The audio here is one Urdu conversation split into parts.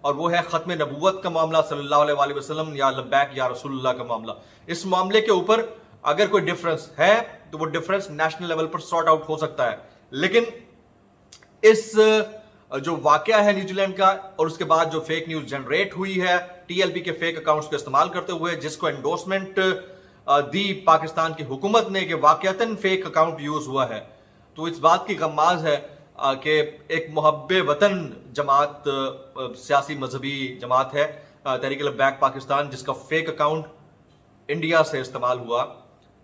اور وہ ہے ختم نبوت کا معاملہ صلی اللہ علیہ وآلہ وسلم یا لبیک یا رسول اللہ کا معاملہ. اس معاملے کے اوپر اگر کوئی ڈفرنس ہے تو وہ ڈفرنس نیشنل لیول پر سارٹ آؤٹ ہو سکتا ہے, لیکن اس جو واقعہ ہے نیوزی لینڈ کا اور اس کے بعد جو فیک نیوز جنریٹ ہوئی ہے ٹی ایل پی کے فیک اکاؤنٹس کو استعمال کرتے ہوئے, جس کو انڈورسمنٹ دی پاکستان کی حکومت نے کہ واقعتاً فیک اکاؤنٹ یوز ہوا ہے, تو اس بات کی غماز ہے کہ ایک محب وطن جماعت, سیاسی مذہبی جماعت ہے تحریک لبیک پاکستان, جس کا فیک اکاؤنٹ انڈیا سے استعمال ہوا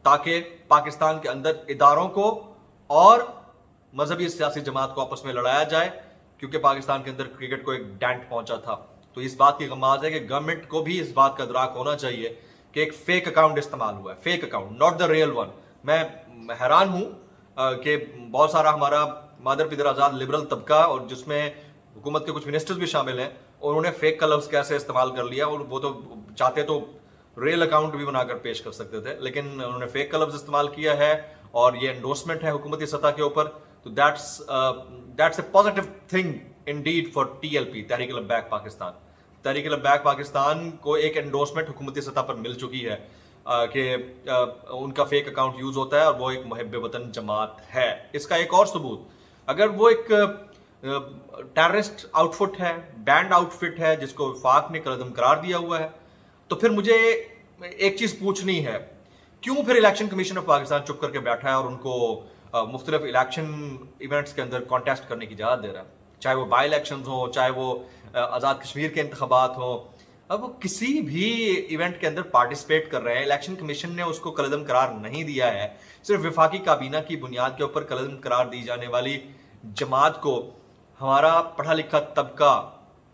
تاکہ پاکستان کے اندر اداروں کو اور مذہبی سیاسی جماعت کو آپس میں لڑایا جائے, کیونکہ پاکستان کے اندر کرکٹ کو ایک ڈینٹ پہنچا تھا. تو اس بات کی غماز ہے کہ گورنمنٹ کو بھی اس بات کا ادراک ہونا چاہیے کہ ایک فیک اکاؤنٹ استعمال ہوا ہے, fake account, not the real one. میں حیران ہوں کہ بہت سارا ہمارا مادر پدر آزاد لبرل طبقہ اور جس میں حکومت کے کچھ منسٹرز بھی شامل ہیں, اور انہوں نے فیک کا لفظ کیسے استعمال کر لیا, اور وہ تو چاہتے تو ریل اکاؤنٹ بھی بنا کر پیش کر سکتے تھے, لیکن انہوں نے فیک کا لفظ استعمال کیا ہے اور یہ انڈورسمنٹ ہے حکومتی سطح کے اوپر. تو that's a positive thing indeed for T L P, Tehreek Labbaik Pakistan. Tehreek Labbaik Pakistan کو ایک انڈورسمنٹ حکومتی سطح پر مل چکی ہے کہ ان کا فیک اکاؤنٹ یوز ہوتا ہے اور وہ ایک محب وطن جماعت ہے. اس کا ایک اور ثبوت, اگر وہ ایک ٹیررسٹ آؤٹ فٹ ہے, بینڈ آؤٹ فٹ ہے جس کو وفاق نے کالعدم قرار دیا ہوا ہے, تو پھر مجھے ایک چیز پوچھنی ہے, کیوں پھر الیکشن کمیشن آف پاکستان چپ کر کے بیٹھا ہے اور ان کو مختلف الیکشن ایونٹس کے اندر کانٹیسٹ کرنے کی اجازت دے رہا ہے, چاہے وہ بائی الیکشنز ہوں, چاہے وہ آزاد کشمیر کے انتخابات ہوں. اب وہ کسی بھی ایونٹ کے اندر پارٹیسپیٹ کر رہے ہیں, الیکشن کمیشن نے اس کو کالعدم قرار نہیں دیا ہے, صرف وفاقی کابینہ کی بنیاد کے اوپر کالعدم قرار دی جانے والی جماعت کو ہمارا پڑھا لکھا طبقہ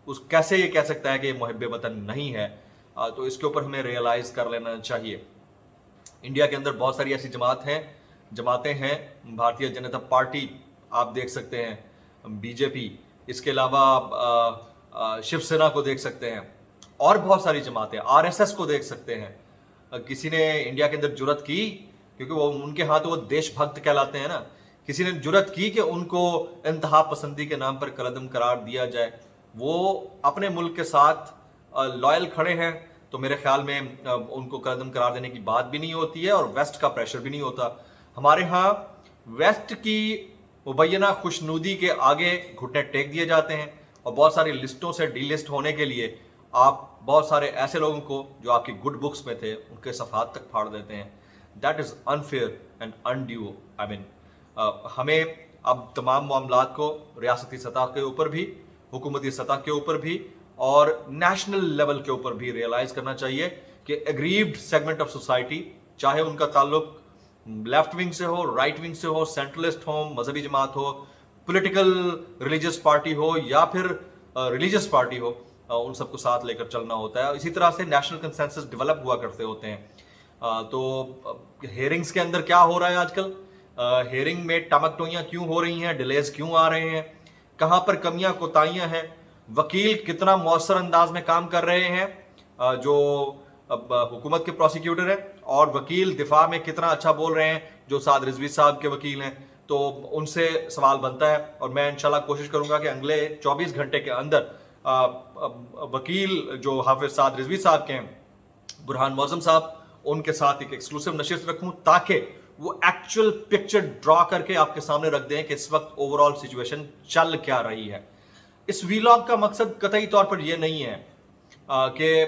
اس کیسے یہ کہہ سکتا ہے کہ یہ محب وطن نہیں ہے. تو اس کے اوپر ہمیں ریئلائز کر لینا چاہیے. انڈیا کے اندر بہت ساری ایسی جماعتیں ہیں, بھارتیہ جنتا پارٹی آپ دیکھ سکتے ہیں, بی جے پی, اس کے علاوہ شیو سینا کو دیکھ سکتے ہیں, اور بہت ساری جماعتیں, آر ایس ایس کو دیکھ سکتے ہیں. کسی نے انڈیا کے اندر جرت کی, کیونکہ وہ ان کے ہاں تو وہ دیش بھکت کہلاتے ہیں نا, کسی نے جرت کی کہ ان کو انتہا پسندی کے نام پر کالعدم قرار دیا جائے. وہ اپنے ملک کے ساتھ لائل کھڑے ہیں, تو میرے خیال میں ان کو کالعدم قرار دینے کی بات بھی نہیں ہوتی ہے اور ویسٹ کا پریشر بھی نہیں ہوتا. ہمارے ہاں ویسٹ کی مبینہ خوشنودی کے آگے گھٹنے ٹیک دیے جاتے ہیں, اور بہت ساری لسٹوں سے ڈی لسٹ ہونے کے لیے آپ بہت سارے ایسے لوگوں کو جو آپ کی گڈ بکس میں تھے ان کے صفحات تک پھاڑ دیتے ہیں. That is unfair and undue. ہمیں اب تمام معاملات کو ریاستی سطح کے اوپر بھی, حکومتی سطح کے اوپر بھی اور نیشنل لیول کے اوپر بھی ریئلائز کرنا چاہیے کہ ایگریوڈ سیگمنٹ آف سوسائٹی, چاہے ان کا تعلق لیفٹ ونگ سے ہو, رائٹ ونگ سے ہو, سینٹرلسٹ ہو, مذہبی جماعت ہو, پولیٹیکل ریلیجس پارٹی ہو یا پھر ریلیجس پارٹی ہو, ان سب کو ساتھ لے کر چلنا ہوتا ہے. اسی طرح سے نیشنل کنسنسس ڈیولپ ہوا کرتے ہوتے ہیں. تو ہیئرنگز کے اندر کیا ہو رہا ہے آج کل, ہیئرنگ میں ٹمکٹوئیاں کیوں ہو رہی ہیں, ڈیلیز کیوں آ رہے ہیں, کہاں پر کمیاں کوتاہیاں ہیں, وکیل کتنا مؤثر انداز میں کام کر رہے ہیں جو حکومت کے پروسیکیوٹر ہیں, اور وکیل دفاع میں کتنا اچھا بول رہے ہیں جو سعد رضوی صاحب کے وکیل ہیں. تو ان سے سوال بنتا ہے, اور میں انشاءاللہ کوشش کروں گا کہ اگلے 24 گھنٹے کے اندر وکیل جو حافظ سعد رضوی صاحب کے ہیں, برہان معظم صاحب, ان کے ساتھ ایک ایکسکلوسیو نشست رکھوں تاکہ وہ ایکچوئل پکچر ڈرا کر کے آپ کے سامنے رکھ دیں کہ اس وقت اوور آل سچویشن چل کیا رہی ہے. اس ویلاگ کا مقصد قطعی طور پر یہ نہیں ہے کہ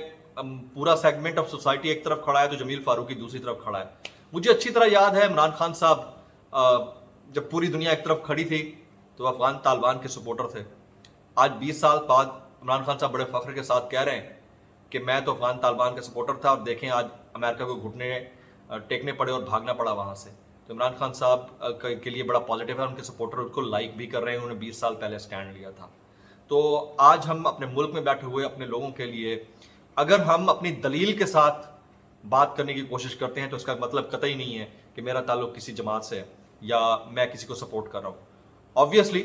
پورا سیگمنٹ آف سوسائٹی ایک طرف کھڑا ہے تو جمیل فاروقی دوسری طرف کھڑا ہے. مجھے اچھی طرح یاد ہے عمران خان صاحب جب پوری دنیا ایک طرف کھڑی تھی تو افغان طالبان کے سپورٹر تھے. آج 20 سال بعد عمران خان صاحب بڑے فخر کے ساتھ کہہ رہے ہیں کہ میں تو افغان طالبان کا سپورٹر تھا, اور دیکھیں آج امریکہ کو گھٹنے ٹیکنے پڑے اور بھاگنا پڑا وہاں سے. تو عمران خان صاحب کے لیے بڑا پازیٹیو ہے, ان کے سپورٹر اس کو لائک بھی کر رہے ہیں, انہوں نے 20 سال پہلے سٹینڈ لیا تھا. تو آج ہم اپنے ملک میں بیٹھے ہوئے اپنے لوگوں کے لیے اگر ہم اپنی دلیل کے ساتھ بات کرنے کی کوشش کرتے ہیں تو اس کا مطلب قطعی نہیں ہے کہ میرا تعلق کسی جماعت سے ہے یا میں کسی کو سپورٹ کر رہا ہوں. آبویسلی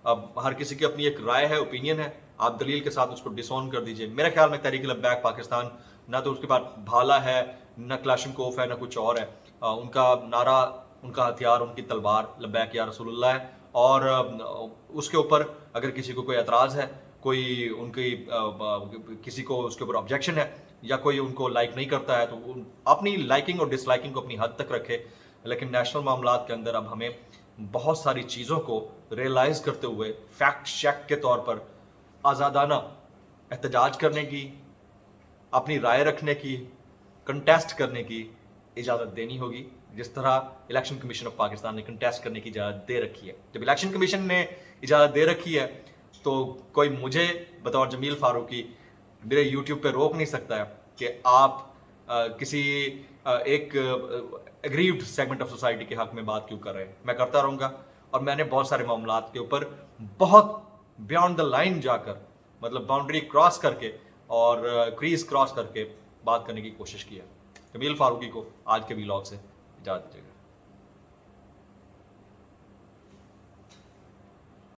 اب ہر کسی کی اپنی ایک رائے ہے, اوپینین ہے, آپ دلیل کے ساتھ اس کو ڈسون کر دیجئے. میرے خیال میں تحریک لبیک پاکستان نہ تو اس کے پاس بھالا ہے, نہ کلاشنکوف ہے, نہ کچھ اور ہے. ان کا نعرہ, ان کا ہتھیار, ان کی تلوار لبیک یا رسول اللہ ہے, اور اس کے اوپر اگر کسی کو کوئی اعتراض ہے کوئی ان کی کسی کو اس کے اوپر آبجیکشن ہے یا کوئی ان کو لائک نہیں کرتا ہے تو اپنی لائکنگ اور ڈس لائکنگ کو اپنی حد تک رکھے. لیکن نیشنل معاملات کے اندر اب ہمیں بہت ساری چیزوں کو ریئلائز کرتے ہوئے فیکٹ چیک کے طور پر آزادانہ احتجاج کرنے کی، اپنی رائے رکھنے کی، کنٹیسٹ کرنے کی اجازت دینی ہوگی، جس طرح الیکشن کمیشن آف پاکستان نے کنٹیسٹ کرنے کی اجازت دے رکھی ہے. جب الیکشن کمیشن نے اجازت دے رکھی ہے تو کوئی مجھے بطور جمیل فاروقی میرے یوٹیوب پہ روک نہیں سکتا ہے کہ آپ کسی ایک اگریوڈ سیگمنٹ آف سوسائٹی کے حق میں بات کیوں کر رہے ہیں. میں کرتا رہوں گا، اور میں نے بہت سارے معاملات کے اوپر بہت بیانڈ دا لائن جا کر، مطلب باؤنڈری کراس کر کے اور کریز کراس کر کے بات کرنے کی کوشش کی ہے. جمیل فاروقی کو آج کے ویلاگ سے اجازت دیجیے گا.